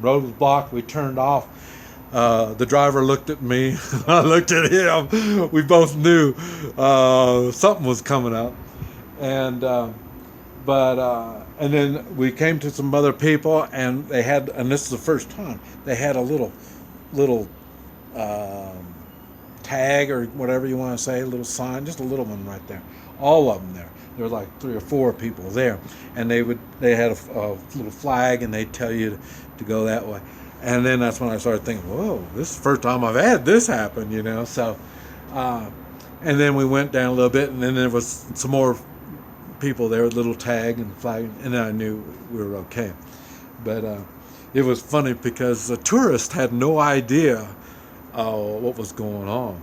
road was blocked. We turned off. The driver looked at me. I looked at him. We both knew something was coming up. And and then we came to some other people, and they had, and this is the first time they had a little tag or whatever you want to say, a little sign, just a little one right there. All of them there. There were like 3 or 4 people there, and they had a little flag, and they'd tell you to go that way. And then that's when I started thinking, whoa, this is the first time I've had this happen, you know. So, and then we went down a little bit, and then there was some more people there with little tag and flag, and then I knew we were okay. But it was funny because the tourist had no idea what was going on,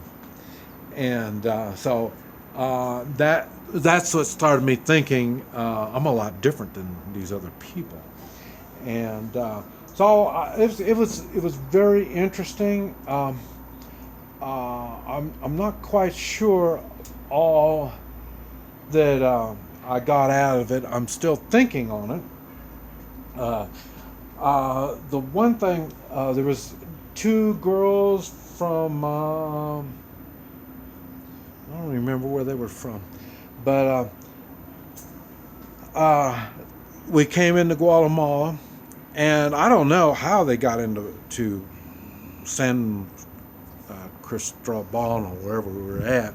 and so that's what started me thinking I'm a lot different than these other people, and so it was very interesting. I'm not quite sure all that I got out of it. I'm still thinking on it. The one thing, there was 2 girls from I don't remember where they were from, but we came into Guatemala, and I don't know how they got to San Cristobal or wherever we were at,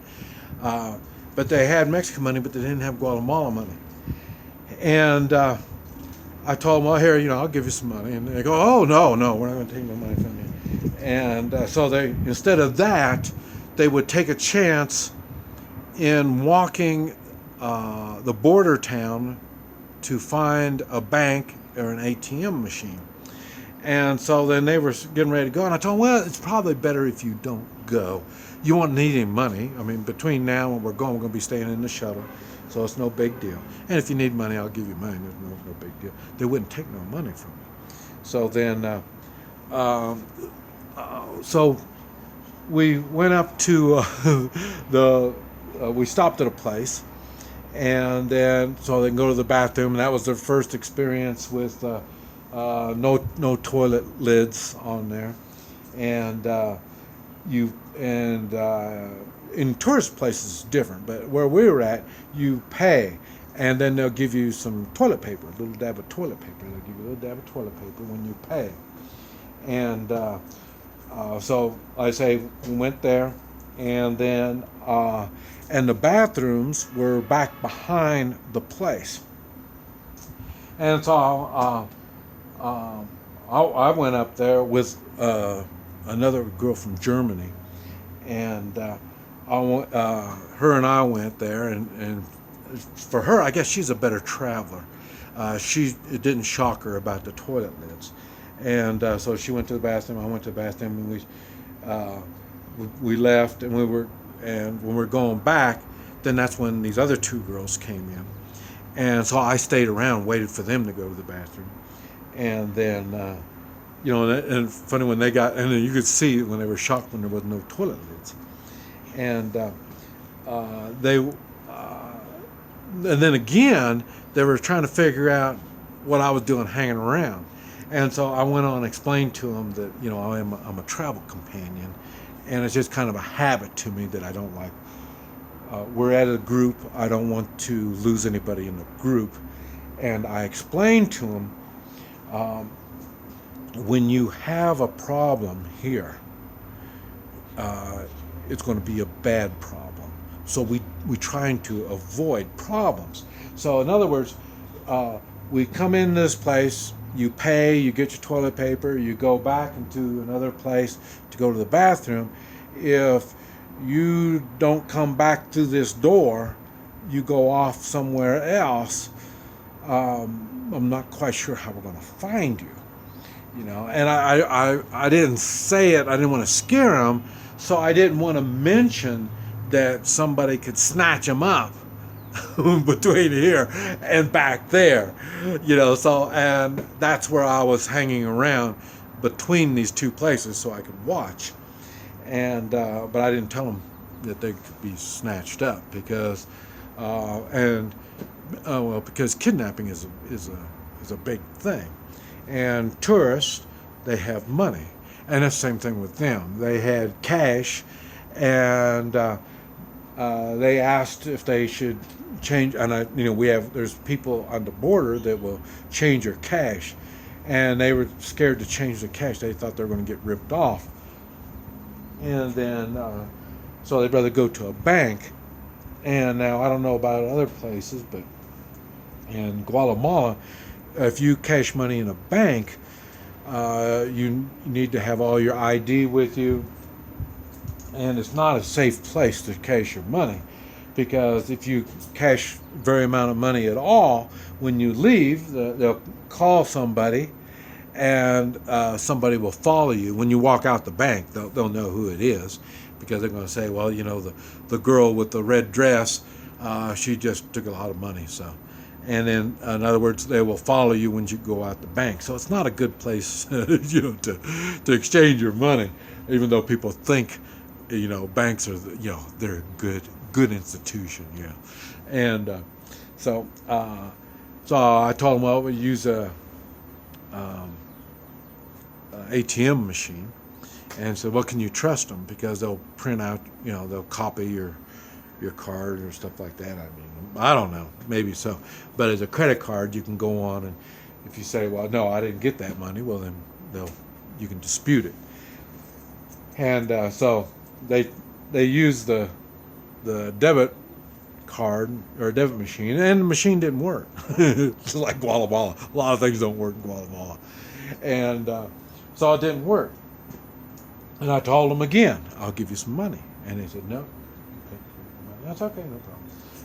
but they had Mexican money, but they didn't have Guatemala money. And I told them, well, here, I'll give you some money. And they go, oh, no, we're not going to take no money from you. And so they, instead of that, they would take a chance in walking the border town to find a bank or an ATM machine. And so then they were getting ready to go, and I told them, well, it's probably better if you don't go. You won't need any money. I mean, between now and we're going to be staying in the shuttle, so it's no big deal. And if you need money, I'll give you money. There's no big deal. They wouldn't take no money from me. So then, so we went up to we stopped at a place, and then so they can go to the bathroom, and that was their first experience with no toilet lids on there, and in tourist places it's different, but where we were at, you pay, and then they'll give you some toilet paper, a little dab of toilet paper. They'll give you a little dab of toilet paper when you pay, and so I say we went there, and then and the bathrooms were back behind the place, and so I went up there with another girl from Germany, and her and I went there, and for her, I guess she's a better traveler. It didn't shock her about the toilet lids, and so she went to the bathroom. I went to the bathroom, and we left, and when we were going back, then that's when these other 2 girls came in, and so I stayed around, waited for them to go to the bathroom. And then, and funny when they got, and then you could see when they were shocked when there was no toilet lids. And and then again, they were trying to figure out what I was doing hanging around. And so I went on and explained to them that, I'm a travel companion, and it's just kind of a habit to me that I don't like. We're at a group. I don't want to lose anybody in the group. And I explained to them, when you have a problem here, it's going to be a bad problem. So we're trying to avoid problems. So in other words, we come in this place, you pay, you get your toilet paper, you go back into another place to go to the bathroom. If you don't come back through this door, you go off somewhere else. I'm not quite sure how we're going to find you, and I didn't say it. I didn't want to scare them, so I didn't want to mention that somebody could snatch them up between here and back there, so, and that's where I was hanging around between these 2 places so I could watch, and but I didn't tell them that they could be snatched up because because kidnapping is a big thing, and tourists they have money. And that's the same thing with them. They had cash, and they asked if they should change. And there's people on the border that will change your cash, and they were scared to change the cash. They thought they were going to get ripped off, and then so they'd rather go to a bank. And now I don't know about other places, but in Guatemala, if you cash money in a bank, you need to have all your ID with you, and it's not a safe place to cash your money, because if you cash very amount of money at all, when you leave, they'll call somebody, and somebody will follow you. When you walk out the bank, they'll know who it is, because they're going to say, well, the girl with the red dress, she just took a lot of money, so. And then, in other words, they will follow you when you go out the bank. So it's not a good place, to exchange your money, even though people think, banks are, they're a good institution, And so I told them, well, we use a ATM machine, and said, well, can you trust them? Because they'll print out, they'll copy your card or stuff like that. I don't know, maybe so. But as a credit card, you can go on, and if you say, well, no, I didn't get that money, well, then you can dispute it. And so they used the debit card or debit machine, and the machine didn't work. It's like Guatemala. A lot of things don't work in Guatemala. And so it didn't work. And I told them again, I'll give you some money. And they said, no. Okay, that's okay, no problem.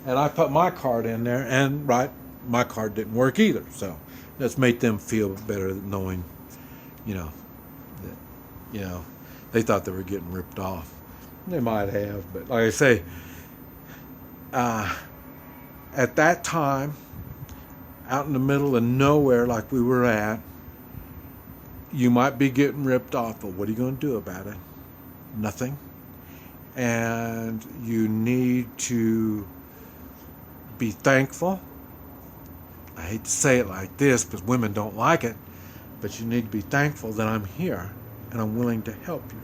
And I put my card in there, and my card didn't work either. So that's made them feel better knowing, that, they thought they were getting ripped off. They might have, but like I say, at that time, out in the middle of nowhere like we were at, you might be getting ripped off, but what are you going to do about it? Nothing. And you need to be thankful. I hate to say it like this because women don't like it, but you need to be thankful that I'm here and I'm willing to help you.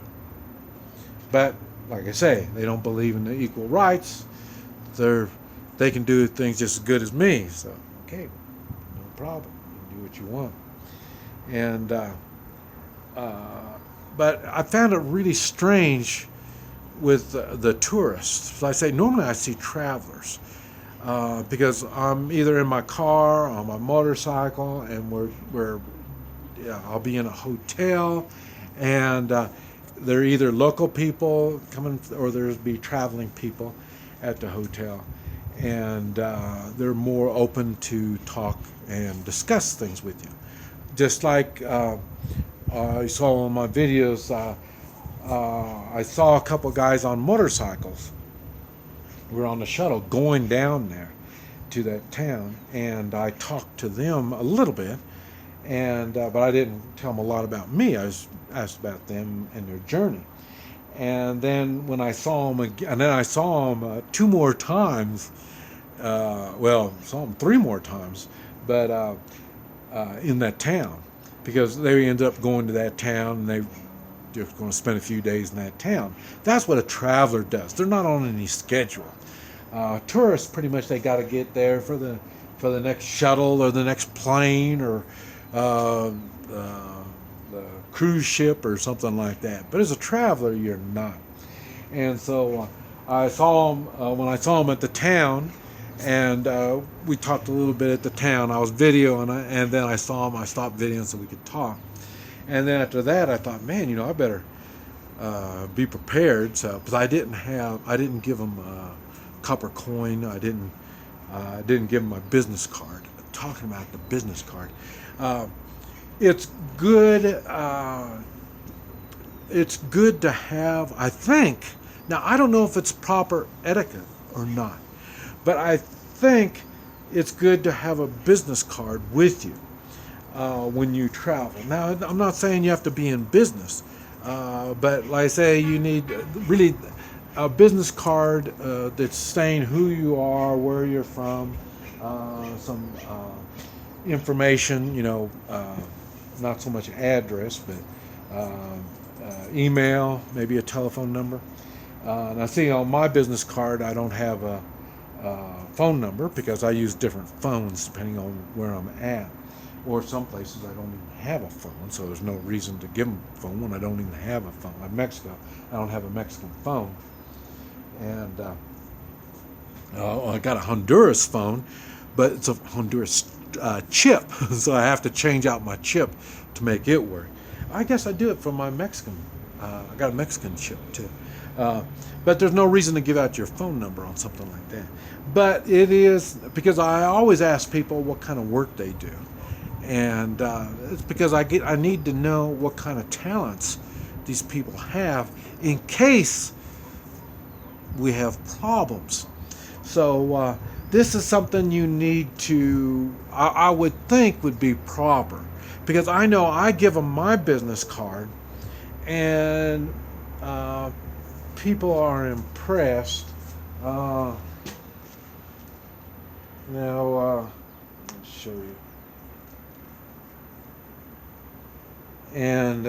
But like I say, they don't believe in the equal rights. They can do things just as good as me. So okay, no problem. You can do what you want. And but I found it really strange with the tourists. So I say normally I see travelers. Because I'm either in my car or on my motorcycle, and I'll be in a hotel, and they're either local people coming, or there's be traveling people at the hotel, and they're more open to talk and discuss things with you. Just like I saw on my videos, I saw a couple guys on motorcycles. We're on the shuttle going down there to that town, and I talked to them a little bit, and but I didn't tell them a lot about me. I was asked about them and their journey. And then when I saw them again, and then I saw them 2 more times. Saw them 3 more times, but in that town, because they ended up going to that town, and they just going to spend a few days in that town. That's what a traveler does. They're not on any schedule. Tourists, pretty much, they got to get there for the next shuttle or the next plane or the cruise ship or something like that. But as a traveler, you're not. And so I saw them when I saw them at the town, and we talked a little bit at the town. I was videoing, and then I saw them. I stopped videoing so we could talk. And then after that, I thought, man, I better be prepared. So, because I didn't give them a copper coin. I didn't give them my business card. Talking about the business card, it's good. It's good to have. I think now I don't know if it's proper etiquette or not, but I think it's good to have a business card with you when you travel. Now, I'm not saying you have to be in business, but like I say, you need really a business card that's saying who you are, where you're from, some information, not so much address, but email, maybe a telephone number. And I see on my business card I don't have a phone number because I use different phones depending on where I'm at. Or some places I don't even have a phone, so there's no reason to give them a phone when I don't even have a phone. In Mexico, I don't have a Mexican phone. And I got a Honduras phone, but it's a Honduras chip, so I have to change out my chip to make it work. I guess I do it for my Mexican. I got a Mexican chip too. But there's no reason to give out your phone number on something like that. But it is because I always ask people what kind of work they do. And it's because I need to know what kind of talents these people have in case we have problems. So this is something you need to, I would think would be proper, because I know I give them my business card and people are impressed. Now, let me show you. And